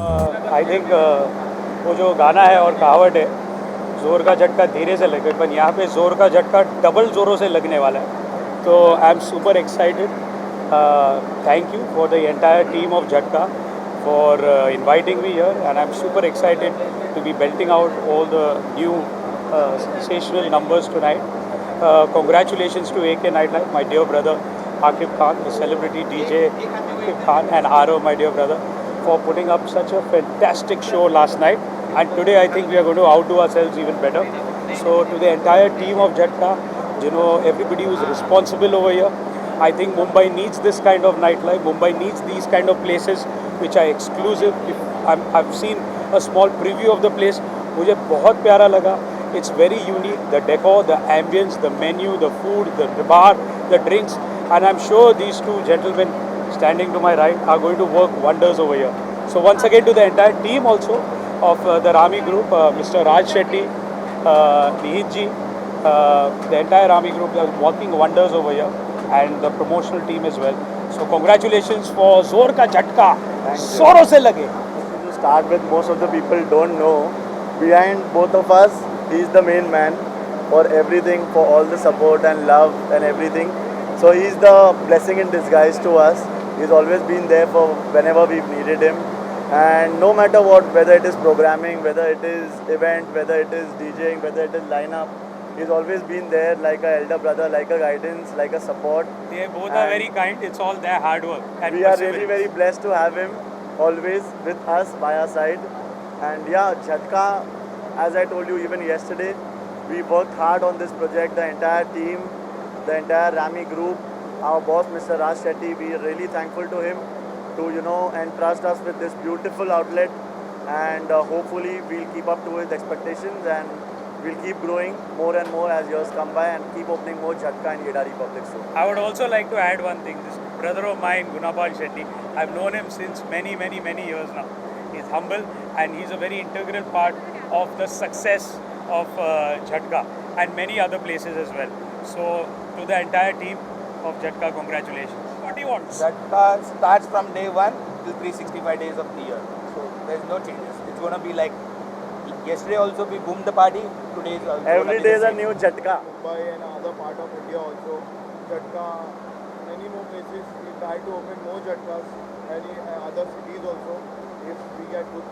I think वो जो गाना है और कहावत है, जोर का झटका धीरे से लगे, पर यहाँ पे जोर का झटका डबल जोरों से लगने वाला है. तो I am super excited. Thank you for the entire team of Jhatka for inviting me here, and I'm super excited to be belting out all the new sensational numbers tonight. Congratulations to AK Nightlife, my dear brother Akif Khan, the celebrity DJ Akif Khan, and Arav, my dear brother, for putting up such a fantastic show last night. And today I think we are going to outdo ourselves even better. So to the entire team of Jhatka, everybody who's responsible over here, I think Mumbai needs this kind of nightlife. Mumbai needs these kind of places which are exclusive. I've seen a small preview of the place. मुझे बहुत प्यारा लगा. It's very unique. The decor, the ambience, the menu, the food, the bar, the drinks, and I'm sure these two gentlemen standing to my right are going to work wonders over here. So once again to the entire team also of the Rami Group, Mr. Raj Shetty, Nihit ji, the entire Rami Group are working wonders over here, and the promotional team as well. So congratulations for Zor Ka Jhatka. Zoro se lage. To start with, most of the people don't know, behind both of us, he's the main man for everything, for all the support and love and everything. So he's the blessing in disguise to us. He's always been there for whenever we've needed him. And no matter what, whether it is programming, whether it is event, whether it is DJing, whether it is lineup, he's always been there like a elder brother, like a guidance, like a support. They both are very kind. It's all their hard work. And we are really very blessed to have him always with us by our side. And yeah, Jhatka, as I told you even yesterday, we worked hard on this project, the entire team, the entire Rami group, our boss Mr. Raj Shetty. We are really thankful to him to entrust us with this beautiful outlet, and hopefully we'll keep up to his expectations, and we'll keep growing more and more as years come by, and keep opening more Jhatka and Yedari Public soon. I would also like to add one thing. This brother of mine, Gunapal Shetty, I've known him since many years now. He's humble, and he's a very integral part of the success of Jhatka and many other places as well. So to the entire team of Jhatka, congratulations. What do you want? Jhatka starts from day 1 till 365 days of the year. So there's no changes. It's going to be like yesterday also we boomed the party. Today is also every day is a new Jhatka. Mumbai and other part of India also. Jhatka, many more places. We try to open more Jhatkas. Many other cities also. If we get good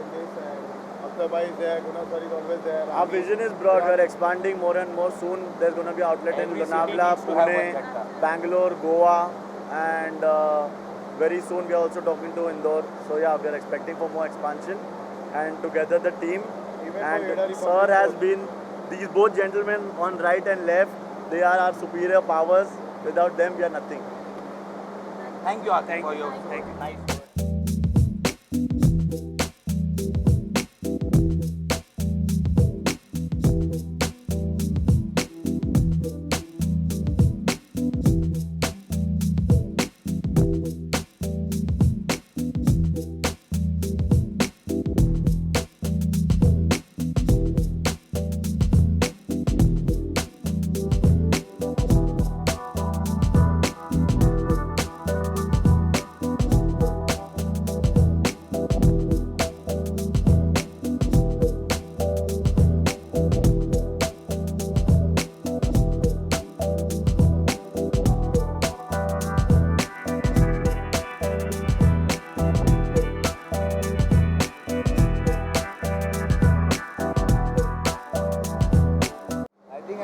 in this, and Akhtar Bhai is there, Guna sir is always there. Our vision is broad. We're expanding more and more. Soon there's going to be outlet in Lonavala, Pune, Bangalore, Goa, and very soon we are also talking to Indore. So yeah, we are expecting for more expansion. And together the team and sir has been, these both gentlemen on right and left, they are our superior powers. Without them we are nothing. Thank you, Akif, for your nice words.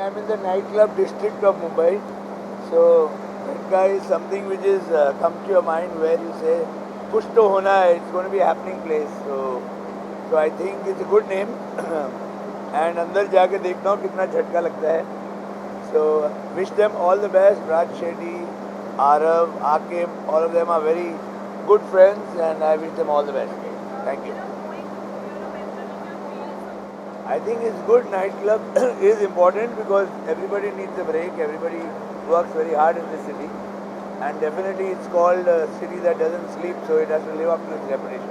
I'm in the nightclub district of Mumbai. So Jhatka is something which is come to your mind where you say, Kuch to hona hai, it's going to be a happening place. So I think it's a good name. And अंदर जाके देखना हो कितना झटका लगता है. So wish them all the best. Raj Shetty, Arav, Akif, all of them are very good friends, and I wish them all the best. Thank you. I think it's good. Nightclub is important because everybody needs a break. Everybody works very hard in this city, and definitely it's called a city that doesn't sleep, so it has to live up to its reputation.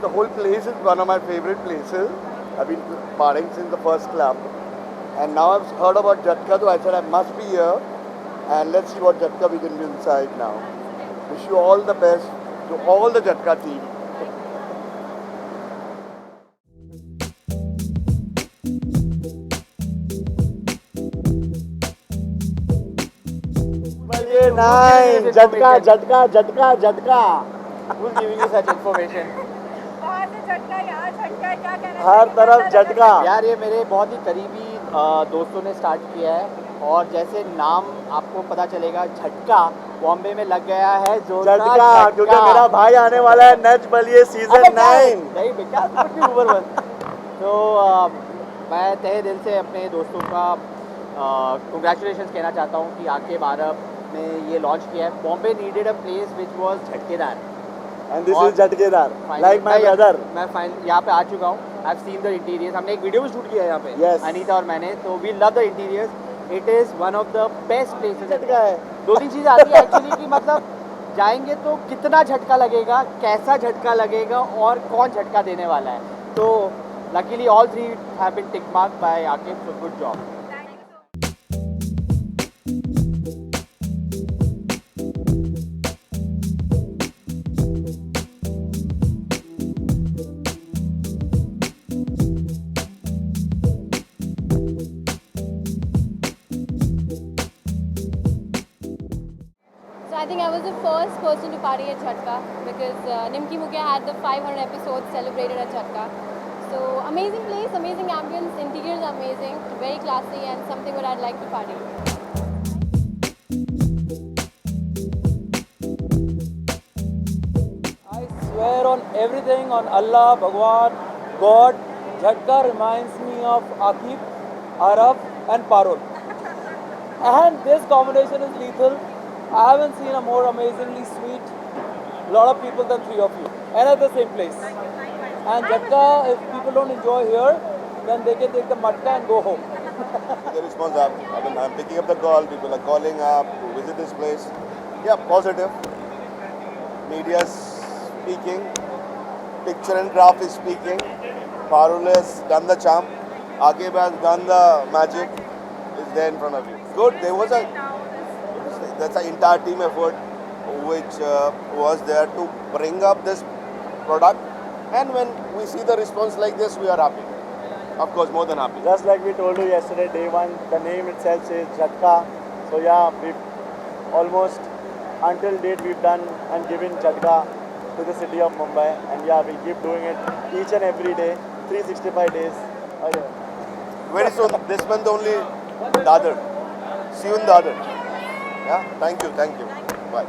the whole place is one of my favorite places. I've been partying since the first club. And now I've heard about Jhatka, so I said I must be here. And let's see what Jhatka we can do inside now. Wish you all the best to all the Jhatka team. Nine, Jhatka, Jhatka, Jhatka, Jhatka. Who's giving you such information? वहाँ से झटका यहाँ झटका क्या कहना हर तरफ झटका. यार ये मेरे बहुत ही करीबी दोस्तों ने स्टार्ट किया है और जैसे नाम आपको पता चलेगा झटका बॉम्बे में लग गया है जो झटका क्योंकि मेरा भाई आने वाला है नच बलिए सीजन 9. नहीं बेटा ऊपर बस. तो मैं तहे दिल से अपने दोस्तों का कंग्रेचुलेशंस कहना चाहता हूँ कि आके भारत ने ये लॉन्च किया है. Bombay needed a place which was झटकेदार. And this is Jhatkedar, like my brother. मैं यहाँ पे आ चुका हूँ. I have seen the interiors. हमने एक वीडियो भी शूट किया है यहाँ पे. Yes. अनीता और मैंने. तो we love the interiors. It is one of the best places. झटका है. 2-3 चीज़ें आती है एक्चुअली कि मतलब जाएंगे तो कितना झटका लगेगा, कैसा झटका लगेगा और कौन झटका देने वाला है. तो luckily all 3 have been tick marked by Aqib. So good job. So I think I was the first person to party at Jhatka because Nimki Mukhya had the 500 episodes celebrated at Jhatka. So amazing place, amazing ambience, interiors are amazing, very classy and something where I'd like to party. I swear on everything, on Allah, Bhagwan, God, Jhatka reminds me of Akib, Araf and Parul. And this combination is lethal. I haven't seen a more amazingly sweet lot of people than 3 of you. And at the same place. And Jhatka, if people don't enjoy here, then they can take the matka and go home. The response up. I'm picking up the call. People are calling up to visit this place. Yeah, positive. Media's speaking. Picture and graph is speaking. Parul has done the charm. Akib has done the magic. Is there in front of you. Good. There was that's an entire team effort which was there to bring up this product. And when we see the response like this, we are happy. Of course, more than happy. Just like we told you yesterday, day one, the name itself says Jhatka. So yeah, we've almost until date we've done and given Jhatka to the city of Mumbai. And yeah, we'll keep doing it each and every day, 365 days. Okay. Very soon, this month only, Dadar. See you in Dadar. Yeah, thank you, thank you. Bye.